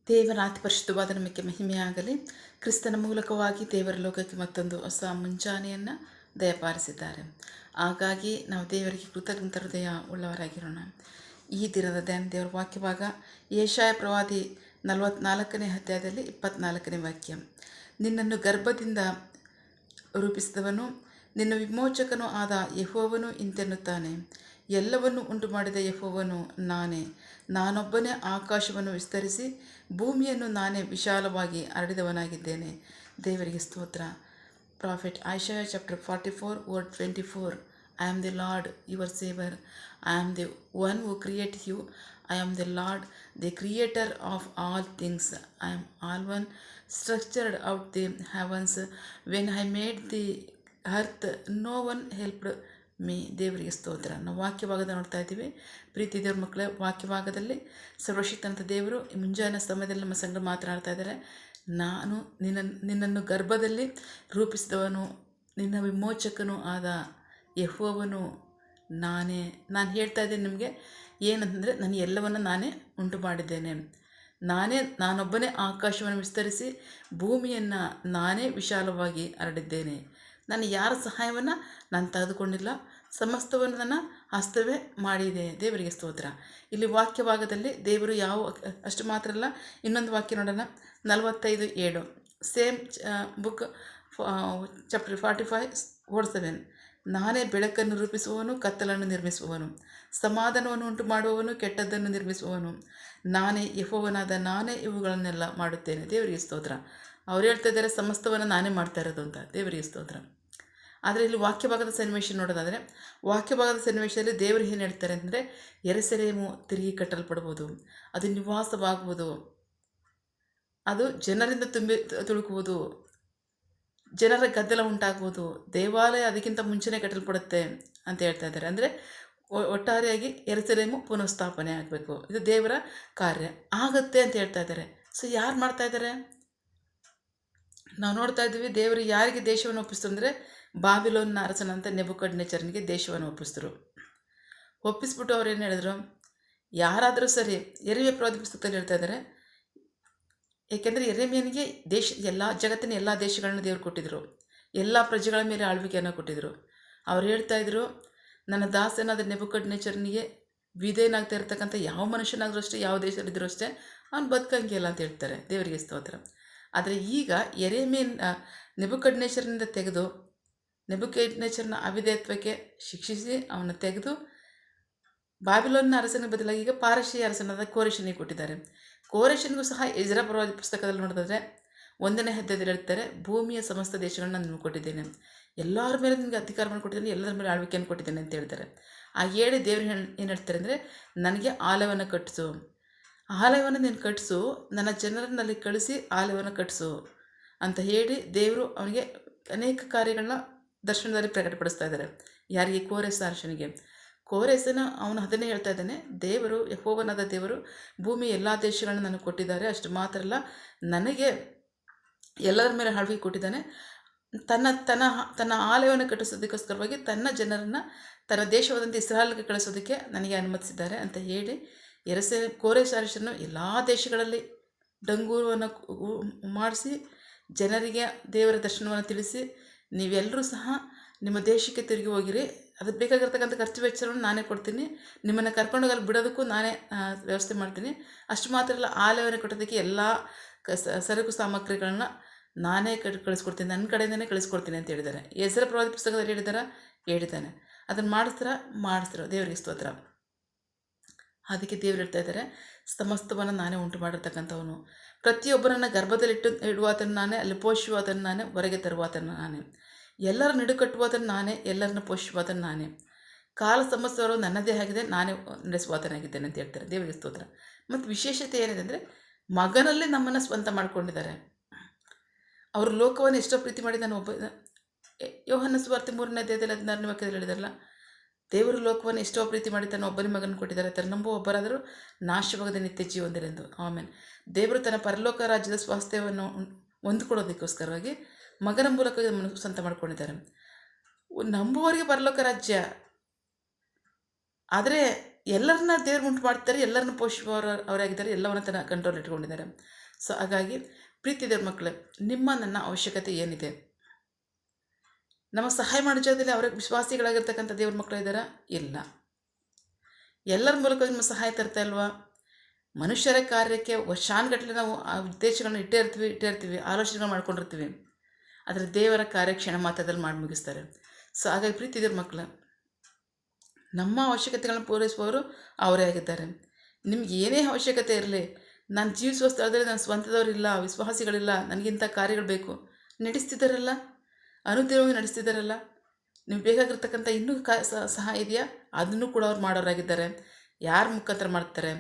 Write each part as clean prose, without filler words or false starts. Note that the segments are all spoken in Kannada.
ದೇವರ ಅತಿ ಪರಿಶುದ್ಧವಾದ ನಮಗೆ ಮಹಿಮೆಯಾಗಲಿ. ಕ್ರಿಸ್ತನ ಮೂಲಕವಾಗಿ ದೇವರ ಲೋಕಕ್ಕೆ ಮತ್ತೊಂದು ಹೊಸ ಮುಂಜಾನೆಯನ್ನು ದಯಪಾಲಿಸಿದ್ದಾರೆ. ಹಾಗಾಗಿ ನಾವು ದೇವರಿಗೆ ಕೃತಜ್ಞತ ಹೃದಯ ಉಳ್ಳವರಾಗಿರೋಣ. ಈ ದಿನದ ಧ್ಯಾನ ದೇವರ ವಾಕ್ಯಭಾಗ ಯೆಶಾಯ ಪ್ರವಾದಿ 44ನೇ ಅಧ್ಯಾಯದಲ್ಲಿ 24ನೇ ವಾಕ್ಯ. ನಿನ್ನನ್ನು ಗರ್ಭದಿಂದ ರೂಪಿಸಿದವನು, ನಿನ್ನ ವಿಮೋಚಕನೂ ಆದ ಯೆಹೋವನು ಇಂತೆನ್ನುತ್ತಾನೆ, ಎಲ್ಲವನ್ನು ಉಂಟು ಮಾಡಿದ ಯೆಹೋವನು ನಾನೇ. ನಾನೊಬ್ಬನೇ ಆಕಾಶವನ್ನು ವಿಸ್ತರಿಸಿ ಭೂಮಿಯನ್ನು ನಾನೇ ವಿಶಾಲವಾಗಿ ಹರಡಿದವನಾಗಿದ್ದೇನೆ. ದೇವರಿಗೆ ಸ್ತೋತ್ರ. Prophet Isaiah chapter 44 word 24. I am the Lord your Savior. I am the one who created you. I am the Lord, the creator of all things. I am all one structured out the heavens. When I made the earth, no one helped me. ದೇವರಿಗೆ ಸ್ತೋತ್ರ. ನಾವು ವಾಕ್ಯಭಾಗದ ನೋಡ್ತಾ ಇದ್ದೀವಿ. ಪ್ರೀತಿ ದೇವ್ರ ಮಕ್ಕಳೇ, ವಾಕ್ಯಭಾಗದಲ್ಲಿ ಸರ್ವಶಕ್ತನಂತ ದೇವರು ಮುಂಜಾನೆ ಸಮಯದಲ್ಲಿ ನಮ್ಮ ಸಂಗಡ ಮಾತನಾಡ್ತಾ ಇದ್ದಾರೆ. ನಾನು ನಿನ್ನನ್ನು ಗರ್ಭದಲ್ಲಿ ರೂಪಿಸಿದವನು, ನಿನ್ನ ವಿಮೋಚಕನೂ ಆದ ಯೆಹೋವನು ನಾನೇ. ನಾನು ಹೇಳ್ತಾ ಇದ್ದೇನೆ ನಿಮಗೆ ಏನಂತಂದರೆ, ನಾನು ಎಲ್ಲವನ್ನು ನಾನೇ ಉಂಟು ಮಾಡಿದ್ದೇನೆ. ನಾನೊಬ್ಬನೇ ಆಕಾಶವನ್ನು ವಿಸ್ತರಿಸಿ ಭೂಮಿಯನ್ನು ನಾನೇ ವಿಶಾಲವಾಗಿ ಹರಡಿದ್ದೇನೆ. ನಾನು ಯಾರ ಸಹಾಯವನ್ನು ನಾನು ತೆಗೆದುಕೊಂಡಿಲ್ಲ, ಸಮಸ್ತವನ್ನು ನನ್ನ ಹಸ್ತವೇ ಮಾಡಿದೆ. ದೇವರಿಗೆ ಸ್ತೋತ್ರ. ಇಲ್ಲಿ ವಾಕ್ಯಭಾಗದಲ್ಲಿ ದೇವರು ಅಷ್ಟು ಮಾತ್ರ ಅಲ್ಲ, ಇನ್ನೊಂದು ವಾಕ್ಯ ನೋಡೋಣ. 45:7 ಸೇಮ್ ಬುಕ್ ಚಾಪ್ಟರ್ 45 ವರ್ಡ್ 7. ನಾನೇ ಬೆಳಕನ್ನು ರೂಪಿಸುವವನು, ಕತ್ತಲನ್ನು ನಿರ್ಮಿಸುವವನು, ಸಮಾಧಾನವನ್ನು ಉಂಟು ಮಾಡುವವನು, ಕೆಟ್ಟದ್ದನ್ನು ನಿರ್ಮಿಸುವವನು. ನಾನೇ ಯೆಹೋವನಾದ ನಾನೇ ಇವುಗಳನ್ನೆಲ್ಲ ಮಾಡುತ್ತೇನೆ. ದೇವರಿಗೆ ಸ್ತೋತ್ರ. ಅವ್ರು ಹೇಳ್ತಾ ಇದ್ದಾರೆ ಸಮಸ್ತವನ್ನು ನಾನೇ ಮಾಡ್ತಾ ಇರೋದು ಅಂತ. ದೇವರಿಗೆ ಸ್ತೋತ್ರ. ಆದರೆ ಇಲ್ಲಿ ವಾಕ್ಯಭಾಗದ ಸನ್ನಿವೇಶ ನೋಡೋದಾದರೆ, ವಾಕ್ಯಭಾಗದ ಸನ್ನಿವೇಶದಲ್ಲಿ ದೇವರು ಏನು ಹೇಳ್ತಾರೆ ಅಂದರೆ, ಯೆರೂಸಲೇಮು ತಿರುಗಿ ಕಟ್ಟಲ್ಪಡ್ಬೋದು, ಅದು ನಿವಾಸವಾಗುವುದು, ಅದು ಜನರಿಂದ ತುಳುಕುವುದು, ಜನರ ಗದ್ದಲ ಉಂಟಾಗುವುದು, ದೇವಾಲಯ ಅದಕ್ಕಿಂತ ಮುಂಚೆನೇ ಕಟ್ಟಲ್ಪಡುತ್ತೆ ಅಂತ ಹೇಳ್ತಾ ಇದ್ದಾರೆ. ಅಂದರೆ ಒಟ್ಟಾರೆಯಾಗಿ ಯೆರೂಸಲೇಮು ಪುನಃಸ್ಥಾಪನೆ ಆಗಬೇಕು, ಇದು ದೇವರ ಕಾರ್ಯ ಆಗುತ್ತೆ ಅಂತ ಹೇಳ್ತಾ ಇದ್ದಾರೆ. ಸೊ ಯಾರು ಮಾಡ್ತಾ ಇದ್ದಾರೆ? ನಾವು ನೋಡ್ತಾ ಇದ್ದೀವಿ, ದೇವರು ಯಾರಿಗೆ ದೇಶವನ್ನು ಒಪ್ಪಿಸ್ತು ಅಂದರೆ, ಬಾಬಿಲೋನ್ನ ಅರಸನಂತ ನೆಬೂಕದ್ನೆಚ್ಚರನಿಗೆ ದೇಶವನ್ನು ಒಪ್ಪಿಸ್ಬಿಟ್ಟು ಅವ್ರು ಏನು ಹೇಳಿದ್ರು, ಯಾರಾದರೂ ಸರಿ, ಯೆರೆಮೀಯ ಪ್ರವಾದಿ ಪುಸ್ತಕದಲ್ಲಿ ಹೇಳ್ತಾ ಇದ್ದಾರೆ, ಏಕೆಂದರೆ ಯೆರೆಮೀಯನಿಗೆ ಜಗತ್ತಿನ ಎಲ್ಲ ದೇಶಗಳನ್ನ ದೇವರು ಕೊಟ್ಟಿದ್ದರು, ಎಲ್ಲ ಪ್ರಜೆಗಳ ಮೇಲೆ ಆಳ್ವಿಕೆಯನ್ನು ಕೊಟ್ಟಿದ್ದರು. ಅವ್ರು ಹೇಳ್ತಾ ಇದ್ರು, ನನ್ನ ದಾಸನಾದ ನೆಬೂಕದ್ನೆಚ್ಚರನಿಗೆ ವಿಧೇಯನಾಗ್ತಾ ಇರ್ತಕ್ಕಂಥ ಯಾವ ಮನುಷ್ಯನಾದರೂ ಅಷ್ಟೇ, ಯಾವ ದೇಶದಲ್ಲಿದ್ದರೂ ಅಷ್ಟೇ, ಅವ್ನು ಬದುಕಂಗಿಲ್ಲ ಅಂತ ಹೇಳ್ತಾರೆ. ದೇವರಿಗೆ ಸ್ತೋತ್ರ. ಆದರೆ ಈಗ ನೆಬೂಕದ್ನೆಚ್ಚರನಿಂದ ತೆಗೆದು, ನೆಬೂಕದ್ನೆಚ್ಚರನ ಅವಿಧೇಯತ್ವಕ್ಕೆ ಶಿಕ್ಷಿಸಿ ಅವನ್ನ ತೆಗೆದು ಬಾಬಿಲೋನ್ನ ಅರಸನ ಬದಲಾಗಿ ಈಗ ಪಾರಸಿಯ ಅರಸನಾದ ಕೋರೆಷನಿಗೆ ಕೊಟ್ಟಿದ್ದಾರೆ. ಕೋರೆಷನಿಗೂ ಸಹ ಎಜ್ರ ಪ್ರವಾದಿ ಪುಸ್ತಕದಲ್ಲಿ ನೋಡಿದ್ರೆ 1ನೇ ಅಧ್ಯಾಯದಲ್ಲಿ ಹೇಳ್ತಾರೆ, ಭೂಮಿಯ ಸಮಸ್ತ ದೇಶಗಳನ್ನ ನಾನು ಕೊಟ್ಟಿದ್ದೇನೆ, ಎಲ್ಲರ ಮೇಲೆ ನಿಮಗೆ ಅಧಿಕಾರವನ್ನು ಕೊಟ್ಟಿದ್ದೇನೆ, ಎಲ್ಲರ ಮೇಲೆ ಆಳ್ವಿಕೆಯನ್ನು ಕೊಟ್ಟಿದ್ದೇನೆ ಅಂತ ಹೇಳ್ತಾರೆ. ಆ ಹೇಳಿ ದೇವರು ಏನು ಹೇಳ್ತಾರೆ ಅಂದರೆ, ನನಗೆ ಆಲಯವನ್ನು ಕಟ್ಟಿಸು, ಆಲಯವನ್ನು ನೀನು ಕಟ್ಟಿಸು, ನನ್ನ ಜನರನ್ನಲ್ಲಿ ಕಳಿಸಿ ಆಲಯವನ್ನು ಕಟ್ಟಿಸು ಅಂತ ಹೇಳಿ ದೇವರು ಅವನಿಗೆ ಅನೇಕ ಕಾರ್ಯಗಳನ್ನ ದರ್ಶನದಲ್ಲಿ ಪ್ರಕಟಪಡಿಸ್ತಾ ಇದ್ದಾರೆ. ಯಾರಿಗೆ? ಕೋರೆಸ ಅರಸನಿಗೆ. ಕೋರೆಸನ ಅವನು ಅದನ್ನೇ ಹೇಳ್ತಾ ಇದ್ದಾನೆ, ದೇವರು ಯೆಹೋವನಾದ ದೇವರು ಭೂಮಿ ಎಲ್ಲ ದೇಶಗಳನ್ನ ನನಗೆ ಕೊಟ್ಟಿದ್ದಾರೆ, ಅಷ್ಟು ಮಾತ್ರ ಅಲ್ಲ, ನನಗೆ ಎಲ್ಲರ ಮೇಲೆ ಆಳ್ವಿಕೆ ಕೊಟ್ಟಿದ್ದಾನೆ, ತನ್ನ ಆಲಯವನ್ನು ಕಟ್ಟಿಸೋದಕ್ಕೋಸ್ಕರವಾಗಿ ತನ್ನ ಜನರನ್ನು ತನ್ನ ದೇಶವಾದಂಥ ಇಸ್ರಾಯೇಲ್ಗೆ ಕಳಿಸೋದಕ್ಕೆ ನನಗೆ ಅನುಮತಿಸಿದ್ದಾರೆ ಅಂತ ಹೇಳಿ ಕೋರೆಸ ಅರಸನು ಎಲ್ಲ ದೇಶಗಳಲ್ಲಿ ಡಂಗೂರವನ್ನು ಮಾಡಿಸಿ ಜನರಿಗೆ ದೇವರ ದರ್ಶನವನ್ನು ತಿಳಿಸಿ, ನೀವೆಲ್ಲರೂ ಸಹ ನಿಮ್ಮ ದೇಶಕ್ಕೆ ತಿರುಗಿ ಹೋಗಿರಿ, ಅದಕ್ಕೆ ಬೇಕಾಗಿರ್ತಕ್ಕಂಥ ಖರ್ಚು ವೆಚ್ಚವನ್ನು ನಾನೇ ಕೊಡ್ತೀನಿ, ನಿಮ್ಮನ್ನು ಕರ್ಕೊಂಡೋಗಿ ಬಿಡೋದಕ್ಕೂ ನಾನೇ ವ್ಯವಸ್ಥೆ ಮಾಡ್ತೀನಿ, ಅಷ್ಟು ಮಾತ್ರ ಅಲ್ಲ, ಆಲಯವನ್ನು ಕಟ್ಟೋದಕ್ಕೆ ಎಲ್ಲ ಸರಕು ಸಾಮಗ್ರಿಗಳನ್ನ ನಾನೇ ಕಳಿಸ್ಕೊಡ್ತೀನಿ, ನನ್ನ ಕಡೆಯಿಂದನೇ ಕಳಿಸ್ಕೊಡ್ತೀನಿ ಅಂತ ಹೇಳಿದ್ದಾರೆ. ಎಜ್ರ ಪ್ರವಾದಿ ಪುಸ್ತಕದಲ್ಲಿ ಹೇಳಿದ್ದಾನೆ. ಅದನ್ನು ಮಾಡಿಸ್ತಿರೋ. ದೇವರಿಗೆ ಸ್ತೋತ್ರ. ಅದಕ್ಕೆ ದೇವರು ಹೇಳ್ತಾ ಇದ್ದಾರೆ, ಸಮಸ್ತವನ್ನು ನಾನೇ ಉಂಟು ಮಾಡಿರ್ತಕ್ಕಂಥವನು, ಪ್ರತಿಯೊಬ್ಬರನ್ನು ಗರ್ಭದಲ್ಲಿಟ್ಟು ಇಡುವಾತನು ನಾನೇ, ಅಲ್ಲಿ ಪೋಷಿಸುವಾತನು ನಾನೇ, ಹೊರಗೆ ತರುವಾತನು ನಾನೇ, ಎಲ್ಲರ ನಡುಕಟ್ಟುವಾತನು ನಾನೇ, ಎಲ್ಲರನ್ನು ಪೋಷಿಸುವಾತನು ನಾನೇ, ಕಾಲ ಸಂವತ್ಸರವು ನನ್ನದೇ ಆಗಿದೆ, ನಾನೇ ನಡೆಸುವಾತನಾಗಿದ್ದೇನೆ ಅಂತ ಹೇಳ್ತಾರೆ. ದೇವರಿಗೆ ಸ್ತೋತ್ರ. ಮತ್ತು ವಿಶೇಷತೆ ಏನಿದೆ ಅಂದರೆ, ಮಗನಲ್ಲಿ ನಮ್ಮನ್ನು ಸ್ವಂತ ಮಾಡಿಕೊಂಡಿದ್ದಾರೆ. ಅವರು ಲೋಕವನ್ನು ಎಷ್ಟೋ ಪ್ರೀತಿ ಮಾಡಿ, ನಾನು ಯೋಹನ್ನ ಸುವಾರ್ತೆ 3ನೇ ಅಧ್ಯಾಯದಲ್ಲಿ 16ನೇ ವಾಕ್ಯದಲ್ಲಿ ಹೇಳಿದಾರಲ್ಲ, ದೇವರು ಲೋಕವನ್ನು ಎಷ್ಟೋ ಪ್ರೀತಿ ಮಾಡಿ ತನ್ನ ಒಬ್ಬನೇ ಮಗನ ಕೊಟ್ಟಿದ್ದಾರೆ, ತನ್ನ ನಂಬುವ ಒಬ್ಬರಾದರೂ ನಾಶವಾಗದೆ ನಿತ್ಯ ಜೀವ ಹೊಂದಿರೆಂದು. ಆಮೇಲೆ ದೇವರು ತನ್ನ ಪರಲೋಕ ರಾಜ್ಯದ ಸ್ವಾಸ್ಥ್ಯವನ್ನು ಹೊಂದಿಕೊಡೋದಕ್ಕೋಸ್ಕರವಾಗಿ ಮಗನ ಮೂಲಕ ನಮ್ಮನ್ನು ಸ್ವಂತ ಮಾಡ್ಕೊಂಡಿದ್ದಾರೆ. ನಂಬುವವರಿಗೆ ಪರಲೋಕ ರಾಜ್ಯ, ಆದರೆ ಎಲ್ಲರನ್ನ ದೇವ್ರು ಉಂಟು ಮಾಡ್ತಾರೆ, ಎಲ್ಲರನ್ನ ಪೋಷಿಸುವವರು ಅವರಾಗಿದ್ದಾರೆ, ಎಲ್ಲವನ್ನ ತನ್ನ ಕಂಟ್ರೋಲ್ ಇಟ್ಕೊಂಡಿದ್ದಾರೆ. ಸೊ ಹಾಗಾಗಿ ಪ್ರೀತಿ ದೇವ್ರ ಮಕ್ಕಳೇ, ನಿಮ್ಮ ನನ್ನ ಅವಶ್ಯಕತೆ ಏನಿದೆ? ನಮ್ಮ ಸಹಾಯ ಮಾಡೋ ಜಾಗದಲ್ಲಿ ಅವ್ರಿಗೆ ವಿಶ್ವಾಸಿಗಳಾಗಿರ್ತಕ್ಕಂಥ ದೇವ್ರ ಮಕ್ಕಳು ಇದ್ದಾರಾ? ಇಲ್ಲ. ಎಲ್ಲರ ಮೂಲಕ ನಿಮ್ಮ ಸಹಾಯ ತರ್ತಾ ಇಲ್ವಾ? ಮನುಷ್ಯರ ಕಾರ್ಯಕ್ಕೆ ವರ್ಷಾನುಗಟ್ಟಲೆ ನಾವು ಆ ಉದ್ದೇಶಗಳನ್ನ ಇಟ್ಟೇ ಇರ್ತೀವಿ, ಆಲೋಚನೆಗಳು ಮಾಡ್ಕೊಂಡಿರ್ತೀವಿ. ಆದರೆ ದೇವರ ಕಾರ್ಯ ಕ್ಷಣ ಮಾತ್ರದಲ್ಲಿ ಮಾಡಿ ಮುಗಿಸ್ತಾರೆ. ಸೊ ಹಾಗಾಗಿ ಪ್ರೀತಿ ದೇವ್ರ ಮಕ್ಕಳು, ನಮ್ಮ ಅವಶ್ಯಕತೆಗಳನ್ನು ಪೂರೈಸುವವರು ಅವರೇ ಆಗಿದ್ದಾರೆ. ನಿಮ್ಗೆ ಏನೇ ಅವಶ್ಯಕತೆ ಇರಲಿ, ನಾನು ಜೀವಿಸುವ ಸ್ಥಳದಲ್ಲಿ ನನ್ನ ಸ್ವಂತದವರಿಲ್ಲ, ವಿಶ್ವಾಸಿಗಳಿಲ್ಲ, ನನಗಿಂಥ ಕಾರ್ಯಗಳು ಬೇಕು, ನಡೆಸ್ತಿದ್ದಾರಲ್ಲ, ಅನುದಿನವಾಗಿ ನಡೆಸ್ತಿದ್ದಾರಲ್ಲ. ನೀವು ಬೇಕಾಗಿರ್ತಕ್ಕಂಥ ಇನ್ನೂ ಸಹಾಯ ಇದೆಯಾ? ಅದನ್ನು ಕೂಡ ಅವ್ರು ಮಾಡೋರಾಗಿದ್ದಾರೆ. ಯಾರ ಮುಖಾಂತರ ಮಾಡ್ತಾರೆ?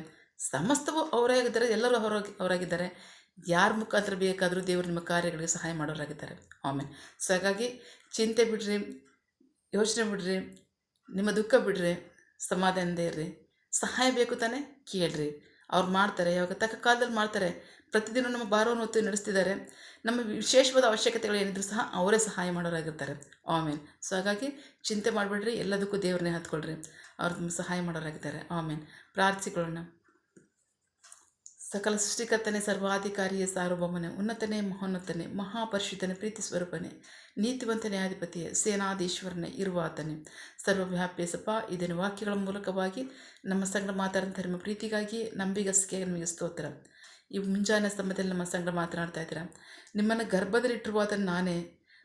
ಸಮಸ್ತವು ಅವರೇ ಆಗಿದ್ದಾರೆ, ಎಲ್ಲರೂ ಅವರಾಗಿದ್ದಾರೆ. ಯಾರ ಮುಖಾಂತರ ಬೇಕಾದರೂ ದೇವರು ನಿಮ್ಮ ಕಾರ್ಯಗಳಿಗೆ ಸಹಾಯ ಮಾಡೋರಾಗಿದ್ದಾರೆ. ಆಮೇಲೆ ಸೊ ಹಾಗಾಗಿ ಚಿಂತೆ ಬಿಡ್ರಿ, ಯೋಚನೆ ಬಿಡ್ರಿ, ನಿಮ್ಮ ದುಃಖ ಬಿಡ್ರಿ, ಸಮಾಧಾನದಿಂದ ಇರ್ರಿ. ಸಹಾಯ ಬೇಕು ತಾನೇ? ಕೇಳ್ರಿ, ಅವ್ರು ಮಾಡ್ತಾರೆ. ಯಾವಾಗ ತಕ್ಕ ಕಾಲದಲ್ಲಿ ಮಾಡ್ತಾರೆ. ಪ್ರತಿದಿನ ನಮ್ಮ ಭಾರವನ್ನು ಹೊತ್ತು ನಡೆಸ್ತಿದ್ದಾರೆ. ನಮ್ಮ ವಿಶೇಷವಾದ ಅವಶ್ಯಕತೆಗಳು ಏನಿದ್ರು ಸಹ ಅವರೇ ಸಹಾಯ ಮಾಡೋರಾಗಿರ್ತಾರೆ. ಆಮೇಲೆ ಸೊ ಹಾಗಾಗಿ ಚಿಂತೆ ಮಾಡಿಬಿಡ್ರಿ, ಎಲ್ಲದಕ್ಕೂ ದೇವ್ರನ್ನೇ ಹತ್ಕೊಳ್ರಿ, ಅವ್ರು ನಿಮ್ಮ ಸಹಾಯ ಮಾಡೋರಾಗಿದ್ದಾರೆ. ಆಮೇಲೆ ಪ್ರಾರ್ಥಿಸಿಕೊಳ್ಳೋಣ. ಸಕಲ ಸೃಷ್ಟಿಕರ್ತನೆ, ಸರ್ವಾಧಿಕಾರಿಯೇ, ಸಾರ್ವಭೌಮನೆ, ಉನ್ನತನೇ, ಮಹೋನ್ನತನೇ, ಮಹಾಪರಿಶುದ್ಧನೇ, ಪ್ರೀತಿ ಸ್ವರೂಪನೇ, ನೀತಿವಂತನೇ, ಅಧಿಪತಿಯೇ, ಸೇನಾಧೀಶ್ವರನೇ, ಇರುವಾತನೇ, ಸರ್ವವ್ಯಾಪ್ಯಸಪ್ಪ. ಇದನ್ನು ವಾಕ್ಯಗಳ ಮೂಲಕವಾಗಿ ನಮ್ಮ ಸಂಗಡ ಮಾತಾಡಿದ ನಿಮ್ಮ ಪ್ರೀತಿಗಾಗಿ, ನಂಬಿಗಸ್ಗೆ ನಿಮಗೆ ಸ್ತೋತ್ರ. ಈ ಮುಂಜಾನೆ ಸಮಯದಲ್ಲಿ ನಮ್ಮ ಸಂಗಡ ಮಾತನಾಡ್ತಾ ಇದ್ದೀರಾ. ನಿಮ್ಮನ್ನು ಗರ್ಭದಲ್ಲಿಟ್ಟಿರುವಾತನು ನಾನೇ,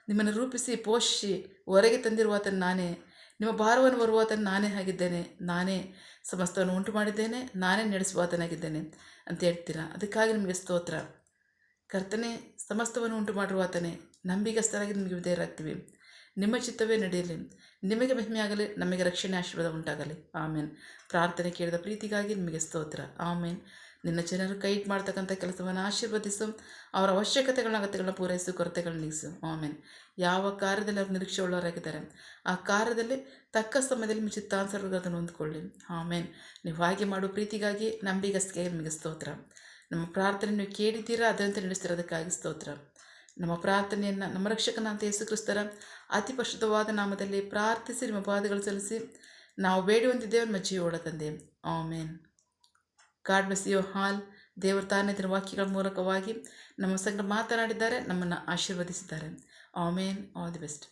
ನಿಮ್ಮನ್ನು ರೂಪಿಸಿ ಪೋಷಿಸಿ ಹೊರಗೆ ತಂದಿರುವಾತನು ನಾನೇ, ನಿಮ್ಮ ಭಾರವನ್ನು ಬರುವಾತನು ನಾನೇ ಆಗಿದ್ದೇನೆ, ನಾನೇ ಸಮಸ್ತವನ್ನು ಉಂಟು ಮಾಡಿದ್ದೇನೆ, ನಾನೇ ನಡೆಸುವಾತನಾಗಿದ್ದೇನೆ ಅಂತ ಹೇಳ್ತೀರಾ. ಅದಕ್ಕಾಗಿ ನಿಮಗೆ ಸ್ತೋತ್ರ. ಕರ್ತನೆ, ಸಮಸ್ತವನ್ನು ಉಂಟು ಮಾಡಿರುವಾತನೇ, ನಂಬಿಗಸ್ತರಾಗಿ ನಿಮಗೆ ವಿಧೇಯರಾಗ್ತೀವಿ. ನಿಮ್ಮ ಚಿತ್ತವೇ ನಡೆಯಲಿ, ನಿಮಗೆ ಮಹಿಮೆಯಾಗಲಿ, ನಮಗೆ ರಕ್ಷಣೆ ಆಶೀರ್ವಾದ ಉಂಟಾಗಲಿ. ಆಮೇನ್. ಪ್ರಾರ್ಥನೆ ಕೇಳಿದ ಪ್ರೀತಿಗಾಗಿ ನಿಮಗೆ ಸ್ತೋತ್ರ. ಆಮೇನ್. ನಿನ್ನ ಜನರು ಕೈ ಮಾಡ್ತಕ್ಕಂಥ ಕೆಲಸವನ್ನು ಆಶೀರ್ವದಿಸು, ಅವರ ಅವಶ್ಯಕತೆಗಳನ್ನ ಅಗತ್ಯಗಳನ್ನ ಪೂರೈಸು, ಕೊರತೆಗಳನ್ನ ನೀಗಿಸು. ಆಮೇನ್. ಯಾವ ಕಾರ್ಯದಲ್ಲಿ ಅವರು ನಿರೀಕ್ಷೆ ಉಳ್ಳವರಾಗಿದ್ದಾರೆ, ಆ ಕಾರ್ಯದಲ್ಲಿ ತಕ್ಕ ಸಮಯದಲ್ಲಿ ನಿಮ್ಮ ಚಿತ್ತಾನುಸಾರವಾಗಿ ಅದನ್ನು ಹೊಂದ್ಕೊಳ್ಳಿ. ಆಮೇನ್. ನೀವು ಹಾಗೆ ಮಾಡುವ ಪ್ರೀತಿಗಾಗಿ, ನಂಬಿಗಸ್ತಿಗೆ ನಿಮಗೆ ಸ್ತೋತ್ರ. ನಮ್ಮ ಪ್ರಾರ್ಥನೆ ನೀವು ಕೇಳಿದ್ದೀರಾ, ಅದರಂತೆ ನಡೆಸ್ತಿರೋದಕ್ಕಾಗಿ ಸ್ತೋತ್ರ. ನಮ್ಮ ಪ್ರಾರ್ಥನೆಯನ್ನು ನಮ್ಮ ರಕ್ಷಕನಾದ ಯೇಸು ಕ್ರಿಸ್ತರ ಅತಿ ಪರಿಶುದ್ಧವಾದ ನಾಮದಲ್ಲಿ ಪ್ರಾರ್ಥಿಸಿ ನಿಮ್ಮ ಪಾದಗಳು ಸಲ್ಲಿಸಿ ನಾವು ಬೇಡಿ ಹೊಂದಿದ್ದೇವೆ ನಮ್ಮ ಜೀವೋಳ ತಂದೆ. Amen. God bless you all. ದೇವರು ತಾನೇ ಇದರ ವಾಕ್ಯಗಳ ಮೂಲಕವಾಗಿ ನಮ್ಮ ಸಂಗಡ ಮಾತನಾಡಿದ್ದಾರೆ, ನಮ್ಮನ್ನು ಆಶೀರ್ವದಿಸಿದ್ದಾರೆ. ಆಮೇನ್. All the best.